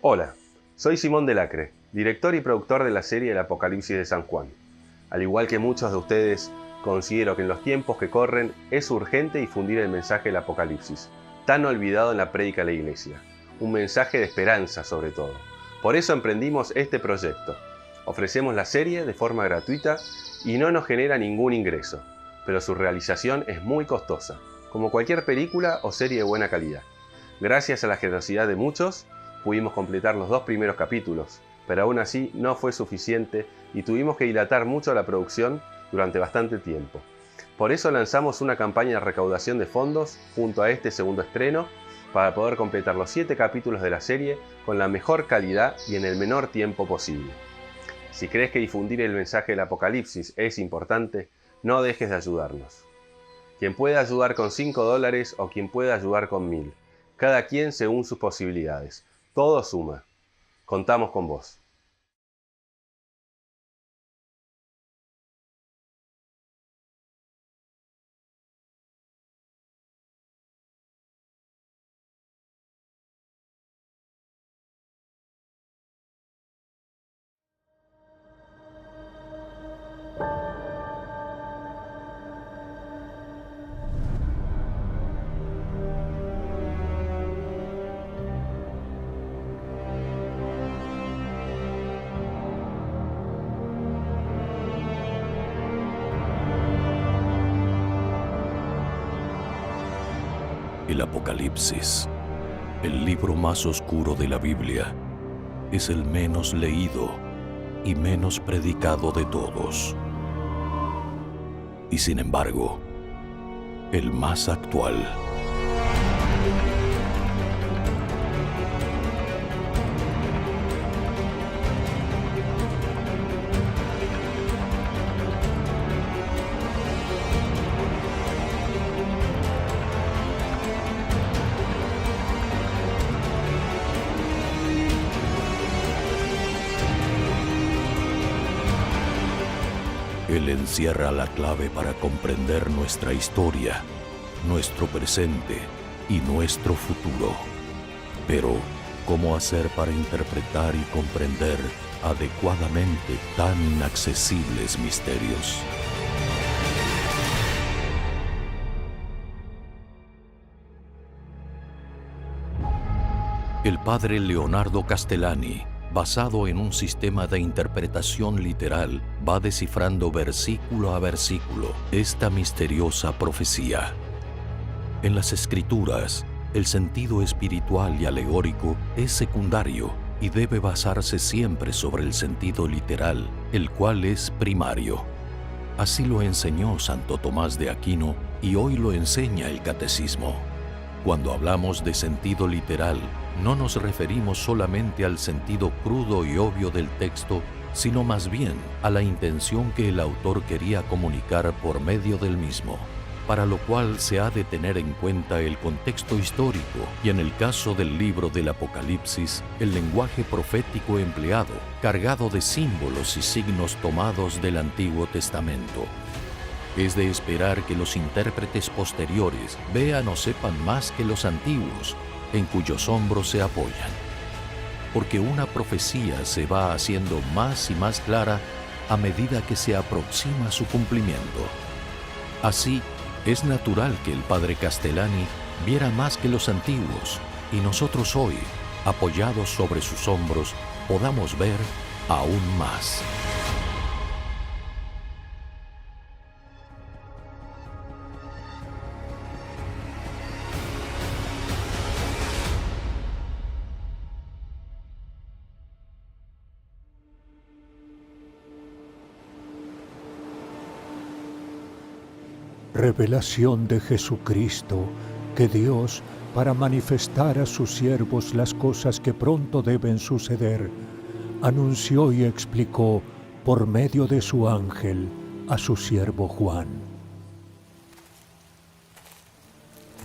Hola, soy Simón del Acre, director y productor de la serie El Apocalipsis de San Juan. Al igual que muchos de ustedes, considero que en los tiempos que corren es urgente difundir el mensaje del Apocalipsis, tan olvidado en la prédica de la Iglesia. Un mensaje de esperanza sobre todo. Por eso emprendimos este proyecto. Ofrecemos la serie de forma gratuita y no nos genera ningún ingreso, pero su realización es muy costosa, como cualquier película o serie de buena calidad. Gracias a la generosidad de muchos, pudimos completar los 2 primeros capítulos, pero aún así no fue suficiente y tuvimos que dilatar mucho la producción durante bastante tiempo. Por eso lanzamos una campaña de recaudación de fondos junto a este segundo estreno para poder completar los 7 capítulos de la serie con la mejor calidad y en el menor tiempo posible. Si crees que difundir el mensaje del Apocalipsis es importante, no dejes de ayudarnos. Quien pueda ayudar con $5 o quien pueda ayudar con 1000. Cada quien según sus posibilidades. Todo suma. Contamos con vos. El Apocalipsis, el libro más oscuro de la Biblia, es el menos leído y menos predicado de todos. Y sin embargo, el más actual. Él encierra la clave para comprender nuestra historia, nuestro presente y nuestro futuro. Pero, ¿cómo hacer para interpretar y comprender adecuadamente tan inaccesibles misterios? El padre Leonardo Castellani, basado en un sistema de interpretación literal, va descifrando versículo a versículo esta misteriosa profecía. En las Escrituras, el sentido espiritual y alegórico es secundario y debe basarse siempre sobre el sentido literal, el cual es primario. Así lo enseñó Santo Tomás de Aquino y hoy lo enseña el Catecismo. Cuando hablamos de sentido literal, no nos referimos solamente al sentido crudo y obvio del texto, sino más bien a la intención que el autor quería comunicar por medio del mismo, para lo cual se ha de tener en cuenta el contexto histórico y, en el caso del libro del Apocalipsis, el lenguaje profético empleado, cargado de símbolos y signos tomados del Antiguo Testamento. Es de esperar que los intérpretes posteriores vean o sepan más que los antiguos, en cuyos hombros se apoyan. Porque una profecía se va haciendo más y más clara a medida que se aproxima su cumplimiento. Así, es natural que el padre Castellani viera más que los antiguos y nosotros hoy, apoyados sobre sus hombros, podamos ver aún más. Revelación de Jesucristo, que Dios, para manifestar a sus siervos las cosas que pronto deben suceder, anunció y explicó por medio de su ángel a su siervo Juan.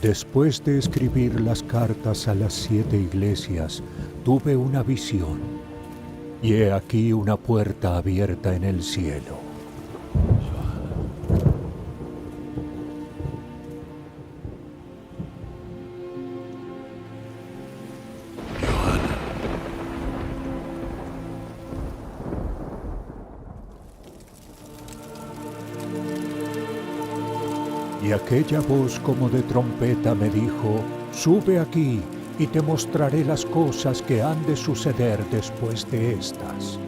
Después de escribir las cartas a las 7 iglesias, tuve una visión, y he aquí una puerta abierta en el cielo. Y aquella voz como de trompeta me dijo: sube aquí y te mostraré las cosas que han de suceder después de estas.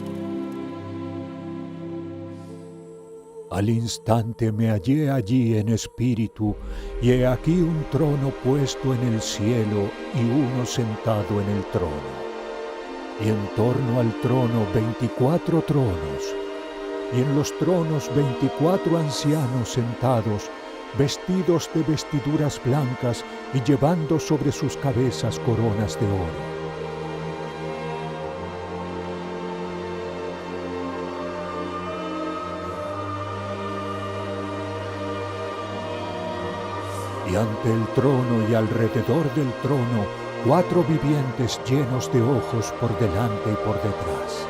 Al instante me hallé allí en espíritu, y he aquí un trono puesto en el cielo y uno sentado en el trono. Y en torno al trono 24 tronos, y en los tronos 24 ancianos sentados, vestidos de vestiduras blancas y llevando sobre sus cabezas coronas de oro. Y ante el trono y alrededor del trono, 4 vivientes llenos de ojos por delante y por detrás.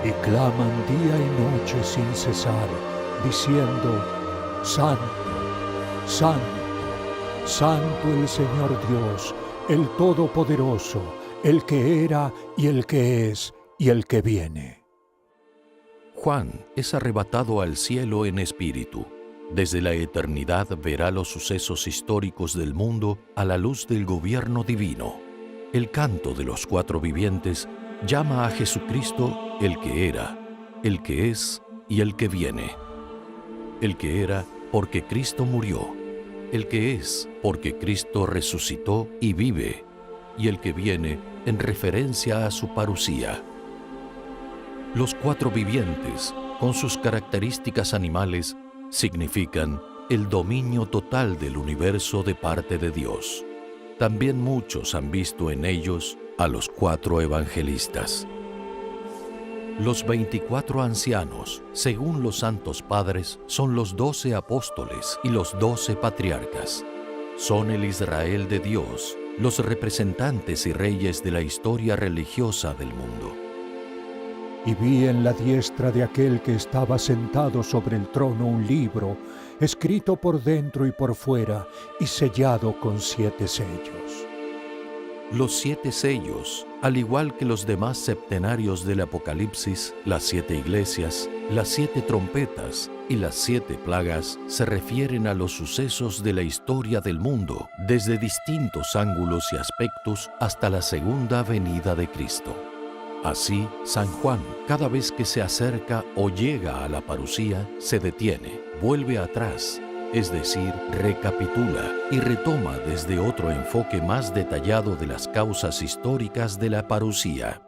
Y claman día y noche sin cesar, diciendo: Santo, Santo, Santo el Señor Dios, el Todopoderoso, el que era y el que es y el que viene. Juan es arrebatado al cielo en espíritu. Desde la eternidad verá los sucesos históricos del mundo a la luz del gobierno divino. El canto de los 4 vivientes llama a Jesucristo el que era, el que es y el que viene. El que era porque Cristo murió, el que es porque Cristo resucitó y vive, y el que viene en referencia a su parusía. Los 4 vivientes, con sus características animales, significan el dominio total del universo de parte de Dios. También muchos han visto en ellos a los 4 evangelistas. Los 24 ancianos, según los santos padres, son los 12 apóstoles y los 12 patriarcas. Son el Israel de Dios, los representantes y reyes de la historia religiosa del mundo. Y vi en la diestra de aquel que estaba sentado sobre el trono un libro, escrito por dentro y por fuera, y sellado con 7 sellos. Los 7 sellos, al igual que los demás septenarios del Apocalipsis, las 7 iglesias, las 7 trompetas y las 7 plagas, se refieren a los sucesos de la historia del mundo, desde distintos ángulos y aspectos hasta la segunda venida de Cristo. Así, San Juan, cada vez que se acerca o llega a la parusía, se detiene, vuelve atrás, es decir, recapitula y retoma desde otro enfoque más detallado de las causas históricas de la parusía.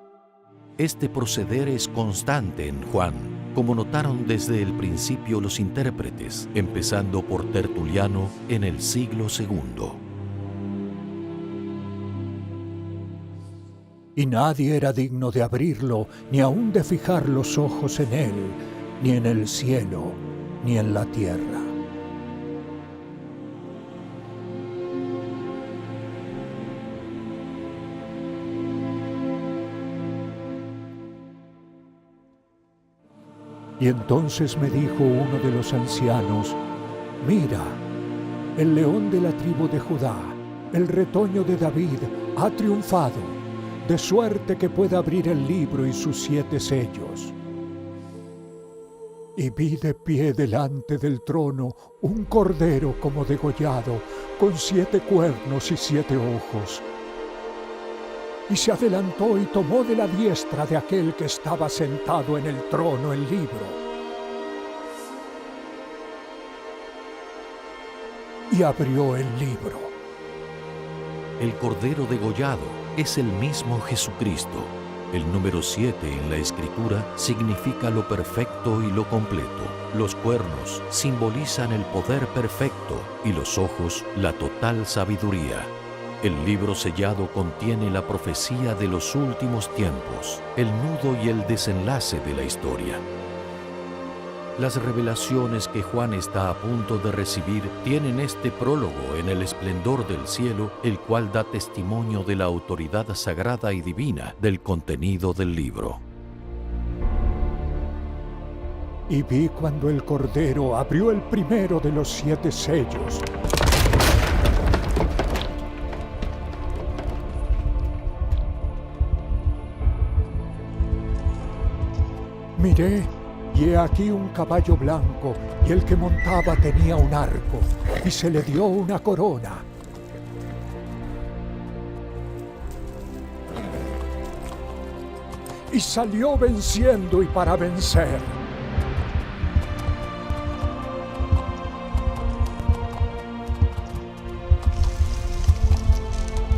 Este proceder es constante en Juan, como notaron desde el principio los intérpretes, empezando por Tertuliano en el siglo II. Y nadie era digno de abrirlo, ni aun de fijar los ojos en él, ni en el cielo, ni en la tierra. Y entonces me dijo uno de los ancianos: mira, el león de la tribu de Judá, el retoño de David, ha triunfado, de suerte que pueda abrir el libro y sus 7 sellos. Y vi de pie delante del trono un cordero como degollado, con 7 cuernos y 7 ojos. Y se adelantó y tomó de la diestra de aquel que estaba sentado en el trono el libro. Y abrió el libro. El cordero degollado es el mismo Jesucristo. El número 7 en la Escritura significa lo perfecto y lo completo. Los cuernos simbolizan el poder perfecto y los ojos la total sabiduría. El libro sellado contiene la profecía de los últimos tiempos, el nudo y el desenlace de la historia. Las revelaciones que Juan está a punto de recibir tienen este prólogo en el esplendor del cielo, el cual da testimonio de la autoridad sagrada y divina del contenido del libro. Y vi cuando el Cordero abrió el primero de los 7 sellos. Miré, Y he aquí un caballo blanco, y el que montaba tenía un arco, y se le dio una corona. Y salió venciendo y para vencer.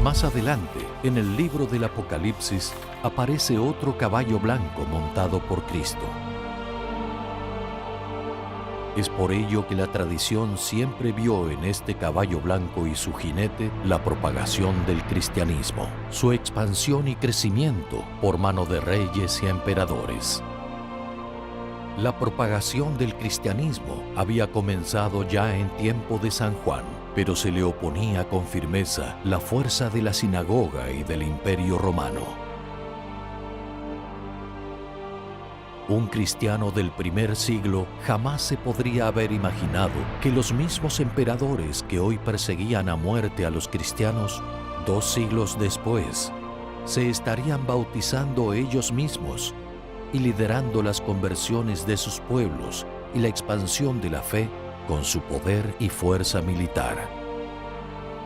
Más adelante, en el libro del Apocalipsis, aparece otro caballo blanco montado por Cristo. Es por ello que la tradición siempre vio en este caballo blanco y su jinete la propagación del cristianismo, su expansión y crecimiento por mano de reyes y emperadores. La propagación del cristianismo había comenzado ya en tiempo de San Juan, pero se le oponía con firmeza la fuerza de la sinagoga y del Imperio Romano. Un cristiano del primer siglo jamás se podría haber imaginado que los mismos emperadores que hoy perseguían a muerte a los cristianos, 2 siglos después, se estarían bautizando ellos mismos y liderando las conversiones de sus pueblos y la expansión de la fe con su poder y fuerza militar.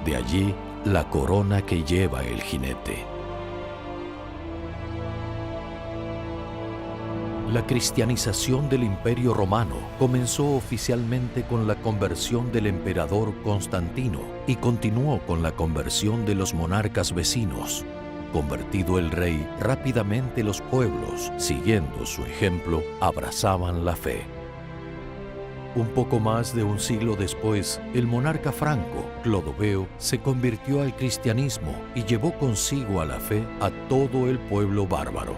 De allí la corona que lleva el jinete. La cristianización del Imperio Romano comenzó oficialmente con la conversión del emperador Constantino y continuó con la conversión de los monarcas vecinos. Convertido el rey, rápidamente los pueblos, siguiendo su ejemplo, abrazaban la fe. Un poco más de un siglo después, el monarca franco, Clodoveo, se convirtió al cristianismo y llevó consigo a la fe a todo el pueblo bárbaro.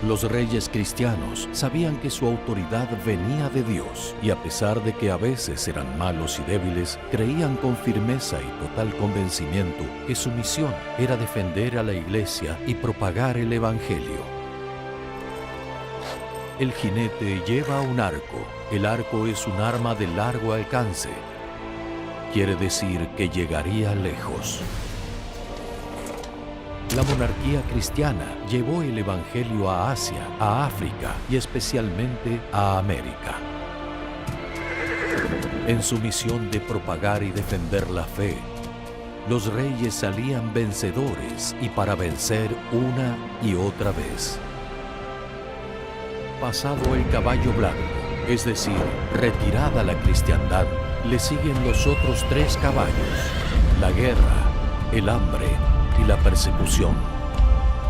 Los reyes cristianos sabían que su autoridad venía de Dios y a pesar de que a veces eran malos y débiles, creían con firmeza y total convencimiento que su misión era defender a la Iglesia y propagar el Evangelio. El jinete lleva un arco. El arco es un arma de largo alcance. Quiere decir que llegaría lejos. La monarquía cristiana llevó el Evangelio a Asia, a África y especialmente a América. En su misión de propagar y defender la fe, los reyes salían vencedores y para vencer una y otra vez. Pasado el caballo blanco, es decir, retirada la cristiandad, le siguen los otros 3 caballos: la guerra, el hambre y la persecución.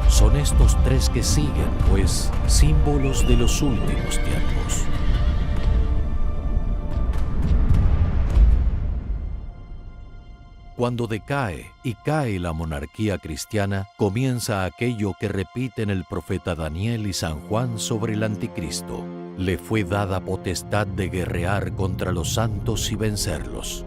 Son estos 3 que siguen, pues, símbolos de los últimos tiempos. Cuando decae y cae la monarquía cristiana, comienza aquello que repiten el profeta Daniel y San Juan sobre el anticristo. Le fue dada potestad de guerrear contra los santos y vencerlos.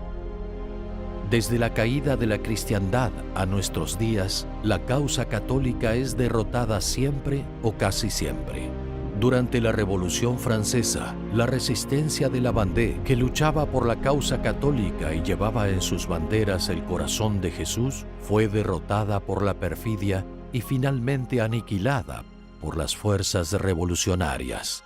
Desde la caída de la cristiandad a nuestros días, la causa católica es derrotada siempre o casi siempre. Durante la Revolución Francesa, la resistencia de la Vendée, que luchaba por la causa católica y llevaba en sus banderas el corazón de Jesús, fue derrotada por la perfidia y finalmente aniquilada por las fuerzas revolucionarias.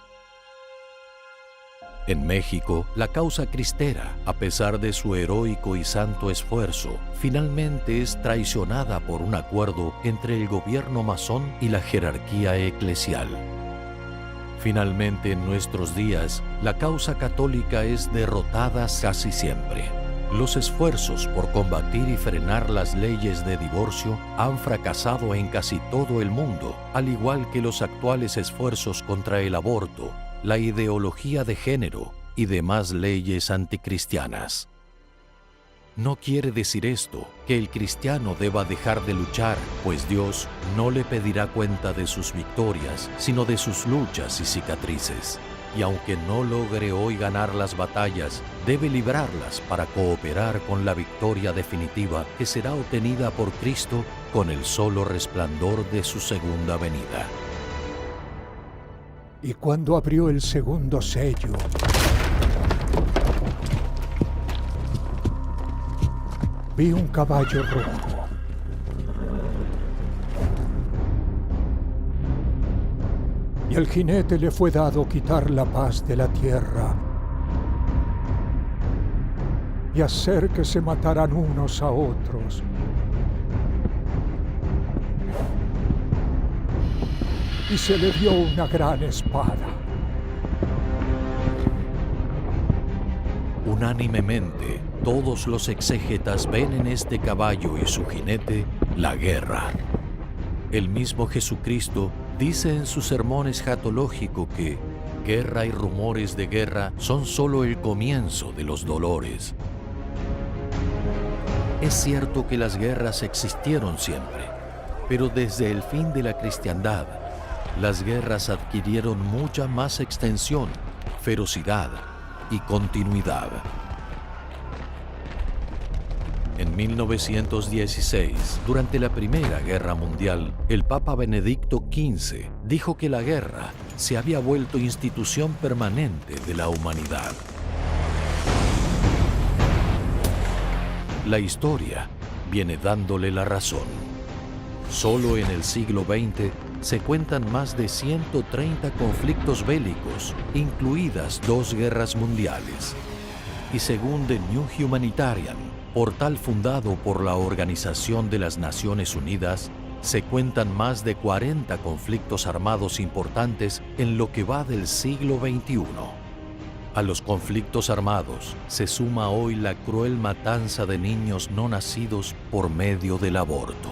En México, la causa cristera, a pesar de su heroico y santo esfuerzo, finalmente es traicionada por un acuerdo entre el gobierno masón y la jerarquía eclesial. Finalmente, en nuestros días, la causa católica es derrotada casi siempre. Los esfuerzos por combatir y frenar las leyes de divorcio han fracasado en casi todo el mundo, al igual que los actuales esfuerzos contra el aborto, la ideología de género y demás leyes anticristianas. No quiere decir esto que el cristiano deba dejar de luchar, pues Dios no le pedirá cuenta de sus victorias, sino de sus luchas y cicatrices. Y aunque no logre hoy ganar las batallas, debe librarlas para cooperar con la victoria definitiva que será obtenida por Cristo con el solo resplandor de su segunda venida. Y cuando abrió el segundo sello, vi un caballo rojo. y al jinete le fue dado quitar la paz de la tierra y hacer que se mataran unos a otros. Y se le dio una gran espada. Unánimemente, todos los exégetas ven en este caballo y su jinete la guerra. El mismo Jesucristo dice en su sermón escatológico que guerra y rumores de guerra son solo el comienzo de los dolores. Es cierto que las guerras existieron siempre, pero desde el fin de la cristiandad, las guerras adquirieron mucha más extensión, ferocidad y continuidad. En 1916, durante la Primera Guerra Mundial, el Papa Benedicto XV dijo que la guerra se había vuelto institución permanente de la humanidad. La historia viene dándole la razón. Solo en el siglo XX se cuentan más de 130 conflictos bélicos, incluidas 2 guerras mundiales. Y según The New Humanitarian, portal fundado por la Organización de las Naciones Unidas, se cuentan más de 40 conflictos armados importantes en lo que va del siglo XXI. A los conflictos armados se suma hoy la cruel matanza de niños no nacidos por medio del aborto.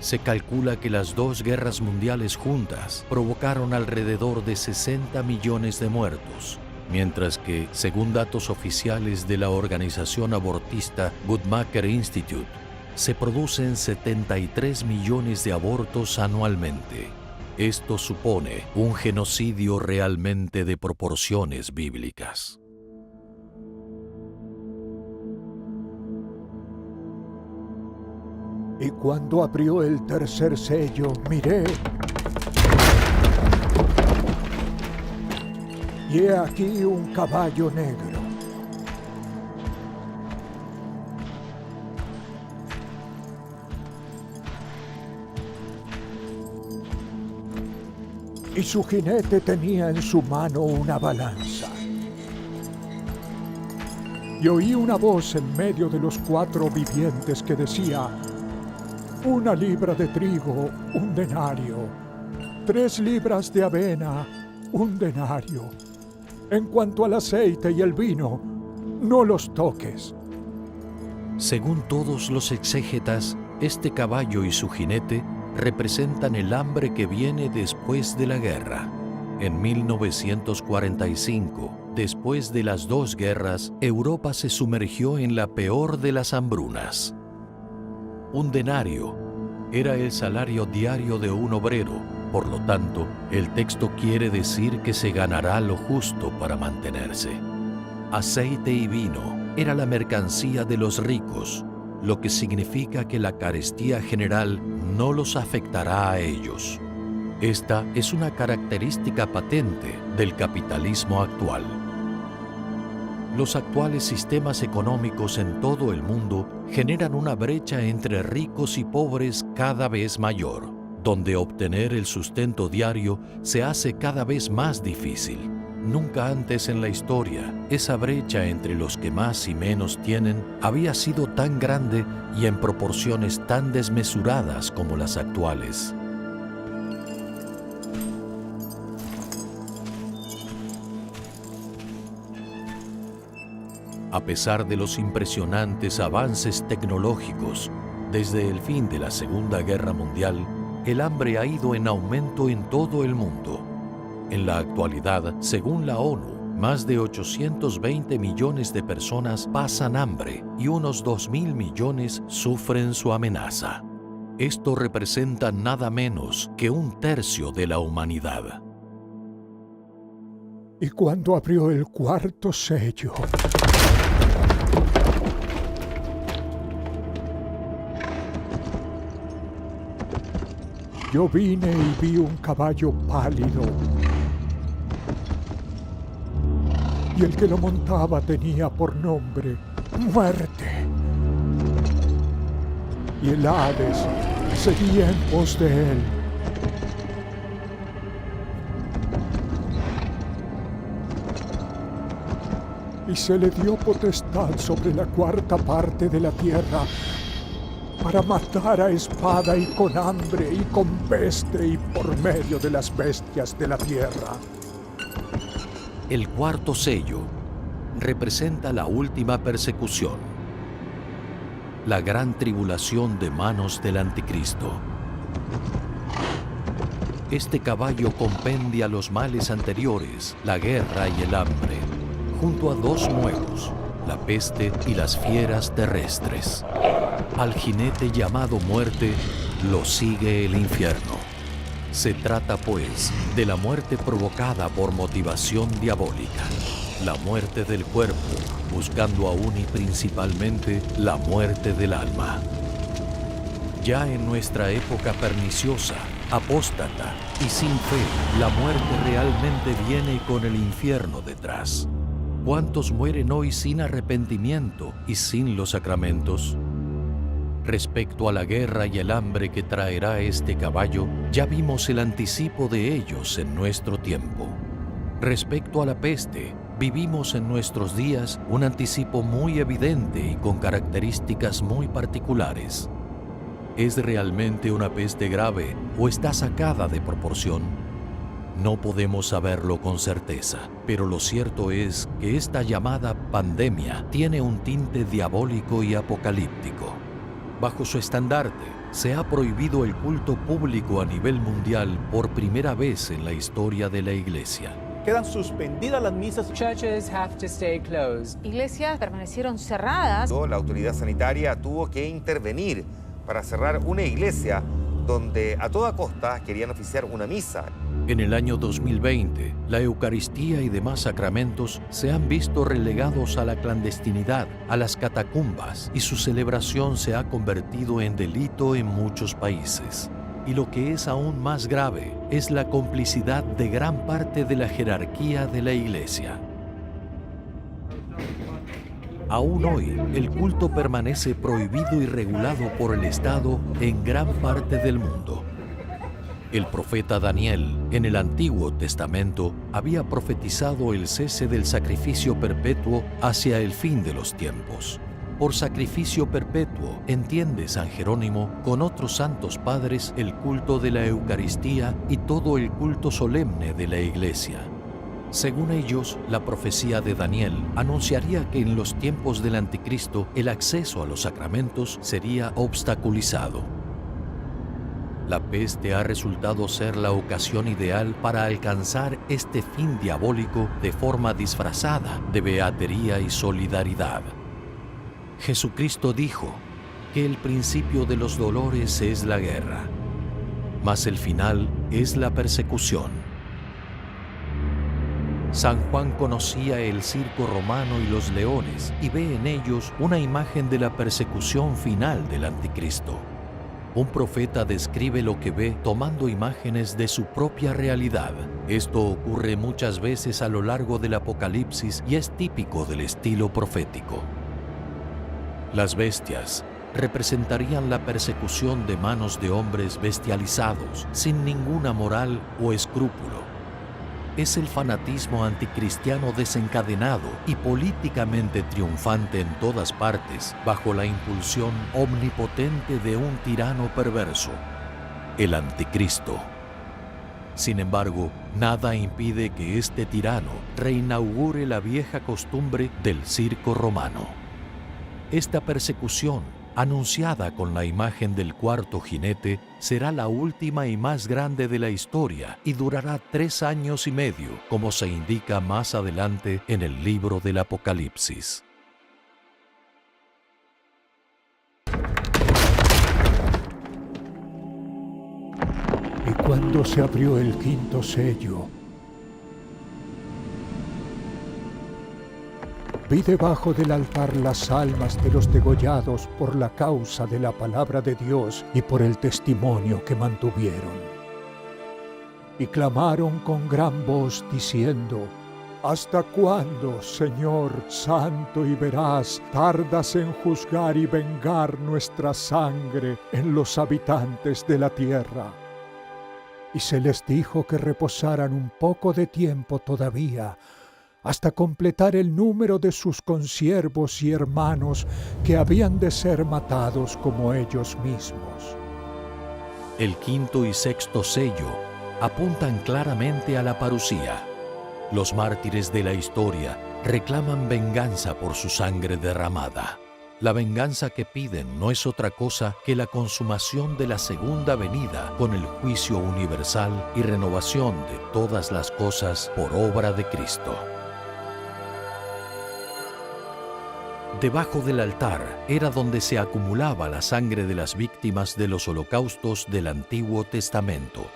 Se calcula que las 2 guerras mundiales juntas provocaron alrededor de 60 millones de muertos, mientras que, según datos oficiales de la organización abortista Guttmacher Institute, se producen 73 millones de abortos anualmente. Esto supone un genocidio realmente de proporciones bíblicas. Y cuando abrió el tercer sello, miré, y he aquí un caballo negro. Y su jinete tenía en su mano una balanza. Y oí una voz en medio de los 4 vivientes que decía: 1 libra de trigo, 1 denario. 3 libras de avena, 1 denario. En cuanto al aceite y el vino, no los toques. Según todos los exégetas, este caballo y su jinete representan el hambre que viene después de la guerra. En 1945, después de las 2 guerras, Europa se sumergió en la peor de las hambrunas. 1 denario era el salario diario de un obrero. Por lo tanto, el texto quiere decir que se ganará lo justo para mantenerse. Aceite y vino era la mercancía de los ricos, lo que significa que la carestía general no los afectará a ellos. Esta es una característica patente del capitalismo actual. Los actuales sistemas económicos en todo el mundo generan una brecha entre ricos y pobres cada vez mayor, donde obtener el sustento diario se hace cada vez más difícil. Nunca antes en la historia, esa brecha entre los que más y menos tienen había sido tan grande y en proporciones tan desmesuradas como las actuales. A pesar de los impresionantes avances tecnológicos, desde el fin de la Segunda Guerra Mundial, el hambre ha ido en aumento en todo el mundo. En la actualidad, según la ONU, más de 820 millones de personas pasan hambre y unos 2.000 millones sufren su amenaza. Esto representa nada menos que 1/3 de la humanidad. Y cuando abrió el 4º sello, yo vine y vi un caballo pálido, y el que lo montaba tenía por nombre Muerte. Y el Hades seguía en pos de él. y se le dio potestad sobre la cuarta parte de la tierra, para matar a espada y con hambre y con peste y por medio de las bestias de la tierra. El cuarto sello representa la última persecución, la gran tribulación de manos del Anticristo. Este caballo compendia los males anteriores, la guerra y el hambre, junto a dos nuevos, la peste y las fieras terrestres. Al jinete llamado muerte lo sigue el infierno. Se trata, pues, de la muerte provocada por motivación diabólica, la muerte del cuerpo, buscando aún y principalmente la muerte del alma. Ya en nuestra época perniciosa, apóstata y sin fe, la muerte realmente viene con el infierno detrás. ¿Cuántos mueren hoy sin arrepentimiento y sin los sacramentos? Respecto a la guerra y el hambre que traerá este caballo, ya vimos el anticipo de ellos en nuestro tiempo. Respecto a la peste, vivimos en nuestros días un anticipo muy evidente y con características muy particulares. ¿Es realmente una peste grave o está sacada de proporción? No podemos saberlo con certeza, pero lo cierto es que esta llamada pandemia tiene un tinte diabólico y apocalíptico. Bajo su estandarte, se ha prohibido el culto público a nivel mundial por primera vez en la historia de la Iglesia. Quedan suspendidas las misas. Churches have to stay closed. Iglesias permanecieron cerradas. La autoridad sanitaria tuvo que intervenir para cerrar una iglesia donde a toda costa querían oficiar una misa. En el año 2020, la Eucaristía y demás sacramentos se han visto relegados a la clandestinidad, a las catacumbas, y su celebración se ha convertido en delito en muchos países. Y lo que es aún más grave es la complicidad de gran parte de la jerarquía de la Iglesia. Aún hoy, el culto permanece prohibido y regulado por el Estado en gran parte del mundo. El profeta Daniel, en el Antiguo Testamento, había profetizado el cese del sacrificio perpetuo hacia el fin de los tiempos. Por sacrificio perpetuo, entiende San Jerónimo, con otros santos padres, el culto de la Eucaristía y todo el culto solemne de la Iglesia. Según ellos, la profecía de Daniel anunciaría que en los tiempos del Anticristo el acceso a los sacramentos sería obstaculizado. La peste ha resultado ser la ocasión ideal para alcanzar este fin diabólico de forma disfrazada de beatería y solidaridad. Jesucristo dijo que el principio de los dolores es la guerra, mas el final es la persecución. San Juan conocía el circo romano y los leones y ve en ellos una imagen de la persecución final del Anticristo. Un profeta describe lo que ve tomando imágenes de su propia realidad. Esto ocurre muchas veces a lo largo del Apocalipsis y es típico del estilo profético. Las bestias representarían la persecución de manos de hombres bestializados, sin ninguna moral o escrúpulo. Es el fanatismo anticristiano desencadenado y políticamente triunfante en todas partes, bajo la impulsión omnipotente de un tirano perverso, el Anticristo. Sin embargo, nada impide que este tirano reinaugure la vieja costumbre del circo romano. Esta persecución, anunciada con la imagen del cuarto jinete, será la última y más grande de la historia y durará 3 años y medio, como se indica más adelante en el libro del Apocalipsis. Y cuando se abrió el quinto sello, vi debajo del altar las almas de los degollados por la causa de la palabra de Dios y por el testimonio que mantuvieron. Y clamaron con gran voz diciendo: ¿Hasta cuándo, Señor santo y veraz, tardas en juzgar y vengar nuestra sangre en los habitantes de la tierra? Y se les dijo que reposaran un poco de tiempo todavía, hasta completar el número de sus consiervos y hermanos que habían de ser matados como ellos mismos. El quinto y sexto sello apuntan claramente a la parusía. Los mártires de la historia reclaman venganza por su sangre derramada. La venganza que piden no es otra cosa que la consumación de la segunda venida con el juicio universal y renovación de todas las cosas por obra de Cristo. Debajo del altar era donde se acumulaba la sangre de las víctimas de los holocaustos del Antiguo Testamento.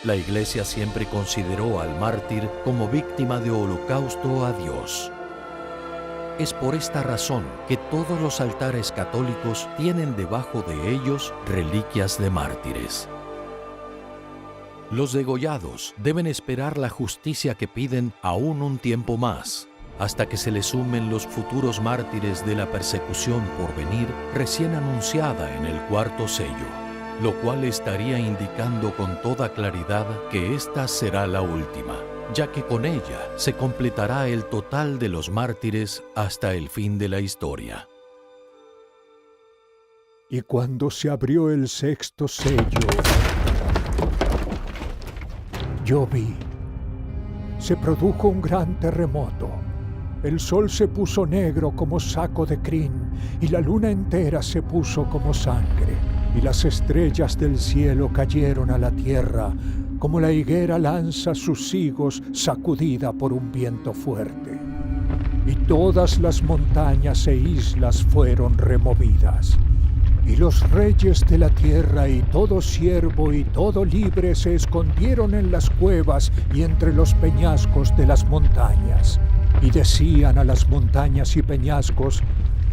La Iglesia siempre consideró al mártir como víctima de holocausto a Dios. Es por esta razón que todos los altares católicos tienen debajo de ellos reliquias de mártires. Los degollados deben esperar la justicia que piden aún un tiempo más, hasta que se les sumen los futuros mártires de la persecución por venir recién anunciada en el cuarto sello, lo cual estaría indicando con toda claridad que esta será la última, ya que con ella se completará el total de los mártires hasta el fin de la historia. Y cuando se abrió el sexto sello, yo vi. Se produjo un gran terremoto. El sol se puso negro como saco de crin, y la luna entera se puso como sangre, y las estrellas del cielo cayeron a la tierra, como la higuera lanza sus higos sacudida por un viento fuerte. Y todas las montañas e islas fueron removidas. Y los reyes de la tierra y todo siervo y todo libre se escondieron en las cuevas y entre los peñascos de las montañas. Y decían a las montañas y peñascos: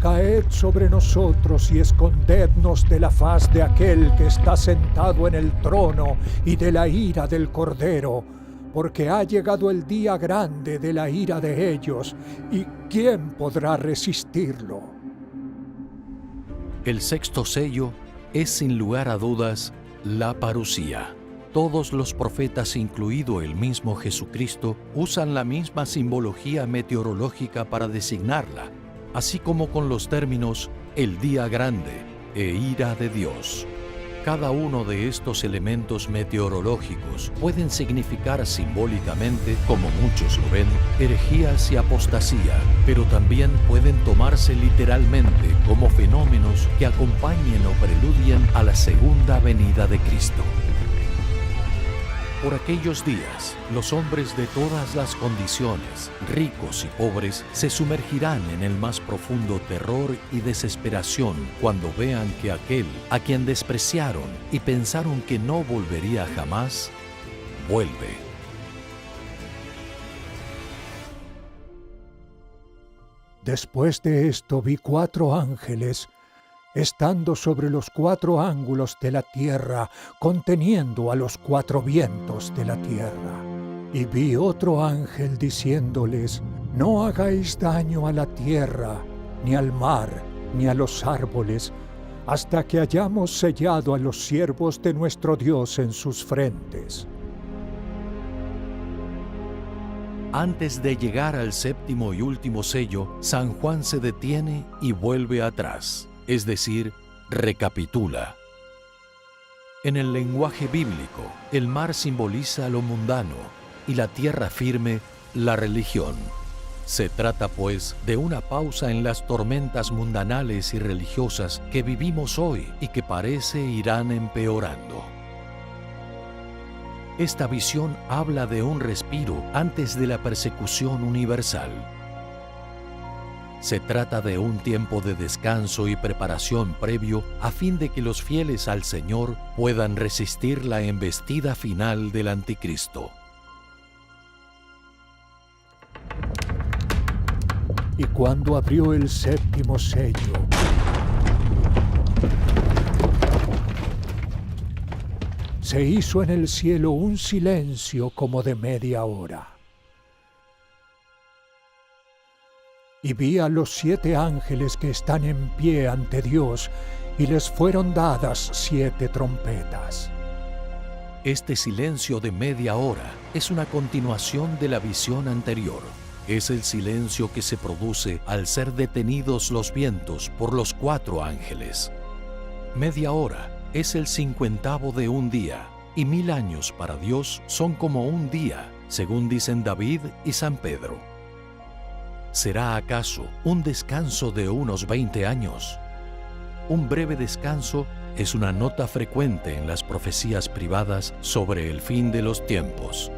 caed sobre nosotros y escondednos de la faz de aquel que está sentado en el trono y de la ira del Cordero, porque ha llegado el día grande de la ira de ellos, y ¿quién podrá resistirlo? El sexto sello es sin lugar a dudas la parusía. Todos los profetas, incluido el mismo Jesucristo, usan la misma simbología meteorológica para designarla, así como con los términos el día grande e ira de Dios. Cada uno de estos elementos meteorológicos pueden significar simbólicamente, como muchos lo ven, herejías y apostasía, pero también pueden tomarse literalmente como fenómenos que acompañen o preludien a la segunda venida de Cristo. Por aquellos días, los hombres de todas las condiciones, ricos y pobres, se sumergirán en el más profundo terror y desesperación cuando vean que aquel a quien despreciaron y pensaron que no volvería jamás, vuelve. Después de esto vi 4 ángeles estando sobre los 4 ángulos de la tierra, conteniendo a los 4 vientos de la tierra. Y vi otro ángel diciéndoles: no hagáis daño a la tierra, ni al mar, ni a los árboles, hasta que hayamos sellado a los siervos de nuestro Dios en sus frentes. Antes de llegar al séptimo y último sello, San Juan se detiene y vuelve atrás. Es decir, recapitula. En el lenguaje bíblico, el mar simboliza lo mundano y la tierra firme, la religión. Se trata, pues, de una pausa en las tormentas mundanales y religiosas que vivimos hoy y que parece irán empeorando. Esta visión habla de un respiro antes de la persecución universal. Se trata de un tiempo de descanso y preparación previo a fin de que los fieles al Señor puedan resistir la embestida final del Anticristo. Y cuando abrió el séptimo sello, se hizo en el cielo un silencio como de media hora. Y vi a los 7 ángeles que están en pie ante Dios, y les fueron dadas 7 trompetas. Este silencio de media hora es una continuación de la visión anterior. Es el silencio que se produce al ser detenidos los vientos por los 4 ángeles. Media hora es el 50º de un día, y 1000 años para Dios son como un día, según dicen David y San Pedro. ¿Será acaso un descanso de unos 20 años? Un breve descanso es una nota frecuente en las profecías privadas sobre el fin de los tiempos.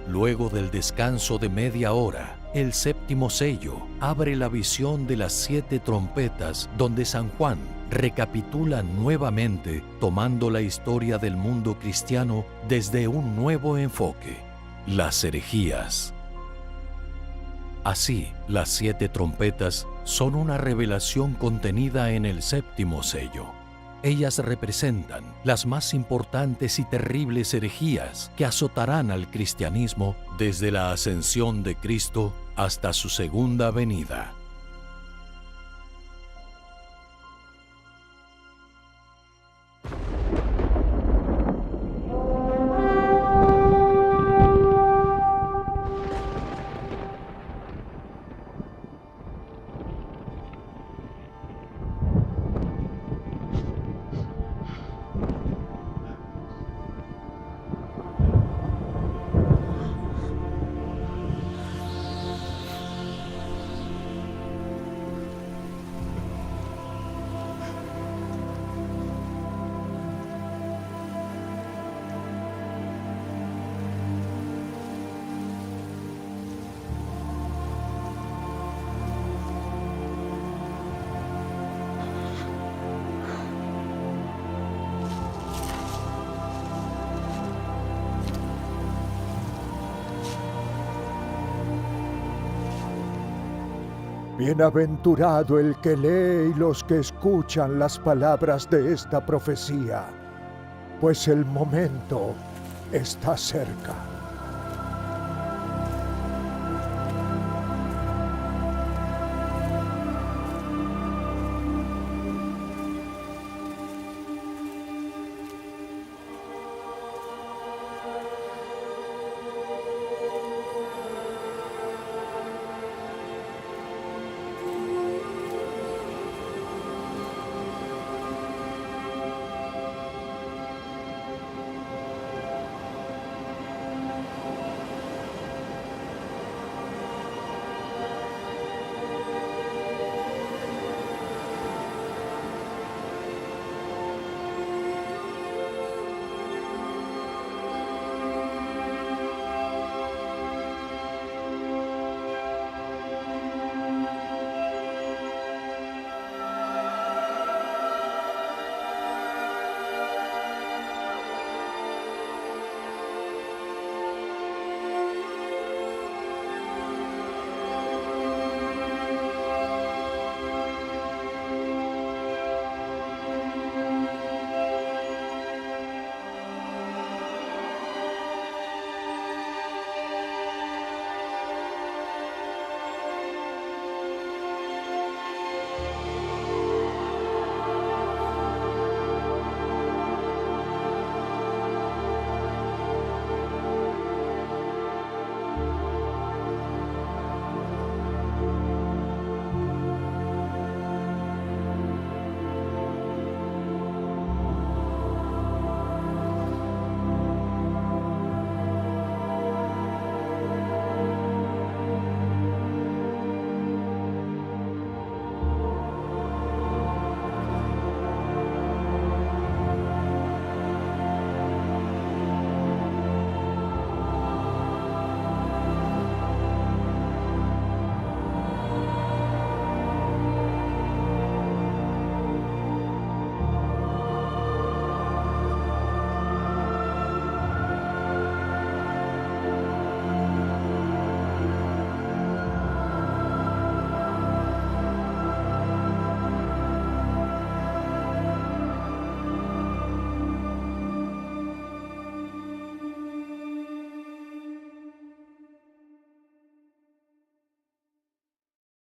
Luego del descanso de media hora, el 7º sello abre la visión de las 7 trompetas, donde San Juan recapitula nuevamente, tomando la historia del mundo cristiano desde un nuevo enfoque: las herejías. Así, las 7 trompetas son una revelación contenida en el 7º sello. Ellas representan las más importantes y terribles herejías que azotarán al cristianismo desde la ascensión de Cristo hasta su segunda venida. Bienaventurado el que lee y los que escuchan las palabras de esta profecía, pues el momento está cerca.